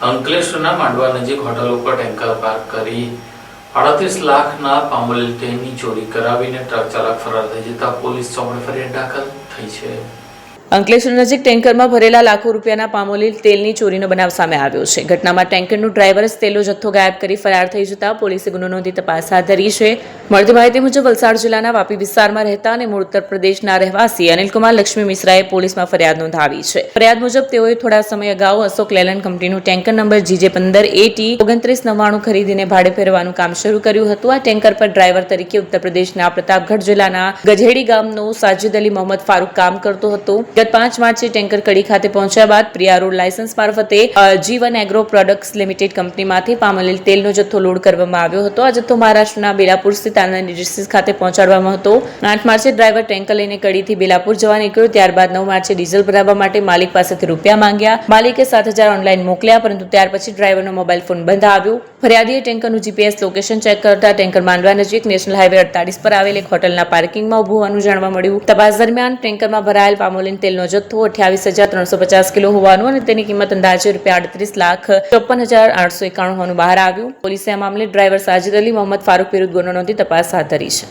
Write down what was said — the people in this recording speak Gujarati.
અંકલેશ્વરના માંડવા નજીક હોટલ ઉપર ટેન્કર પાર્ક કરી 38 લાખના પામોલીન તેલની ચોરી કરાવીને ટ્રક ચાલક ફરાર થઈ જતા પોલીસ ચોપડે ફરિયાદ દાખલ થઈ છે. અંકલેશ્વર નજીક ટેન્કરમાં ભરેલા લાખો રૂપિયાના પામોલીન તેલની ચોરીનો બનાવ સામે આવ્યો છે. ઘટનામાં ટેન્કરનો ડ્રાઈવર જ તેલનો જથ્થો ગાયબ કરી ફરાર થઈ જતા પોલીસે ગુનો નોંધી તપાસ હાથ ધરી છે. મળતી માહિતી મુજબ વલસાડ જિલ્લાના વાપી વિસ્તારમાં રહેતા અને મૂળ ઉત્તર પ્રદેશના રહેવાસી અનિલકુમાર લક્ષ્મી મિશ્રાએ પોલીસમાં ફરિયાદ નોંધાવી છે. ફરિયાદ મુજબ તેઓએ થોડા સમય અગાઉ અશોક લેલન્ડ કંપનીનું ટેન્કર નંબર GJ15AT 2999 ખરીદીને ભાડે ફેરવવાનું કામ શરૂ કર્યું હતું. આ ટેન્કર પર ડ્રાઈવર તરીકે ઉત્તર પ્રદેશના પ્રતાપગઢ જિલ્લાના ગજેડી ગામનો સાજિદ અલી મોહમ્મદ ફારૂક કામ કરતો હતો. ગત 5 માર્ચે ટેન્કર કડી ખાતે પહોંચ્યા બાદ પ્રિયા રોડ લાયસન્સ મારફતે G1 એગ્રો પ્રોડક્ટ્સ લિમિટેડ કંપનીમાંથી પામોલીન તેલનો જથ્થો લોડ કરવામાં આવ્યો હતો. આ જથ્થો મહારાષ્ટ્રના બેલાપુર સ્થિત આનંદ ઇન્ડસ્ટ્રીઝ ખાતે પહોંચાડવામાં હતો. 8 માર્ચે ડ્રાઈવર ટેન્કર લઈને કડીથી બેલાપુર જવા નીકળ્યો. ત્યારબાદ 9 માર્ચે ડીઝલ ભરાવવા માટે માલિક પાસેથી રૂપિયા માંગ્યા. માલિકે 7,000 ઓનલાઈન મોકલ્યા, પરંતુ ત્યાર પછી ડ્રાઈવરનો મોબાઈલ ફોન બંધ આવ્યો. ફરિયાદીએ ટેન્કરનું GPS લોકેશન ચેક કરતા ટેન્કર માંડવા નજીક નેશનલ હાઈવે 48 પર આવેલ એક હોટલના પાર્કિંગમાં ઊભું હોવાનું જાણવા મળ્યું. તપાસ દરમિયાન ટેન્કરમાં ભરાયેલ પામોલીન તેલનો જથ્થો 28,350 કિલો હોવાનું અને તેની કિંમત અંદાજે ₹38,54,891 હોવાનું બહાર આવ્યું. પોલીસે આ મામલે ડ્રાઈવર સાજિદ અલી મોહમ્મદ ફારૂક વિરુદ્ધ ગુનો નોંધી તપાસ હાથ ધરી છે.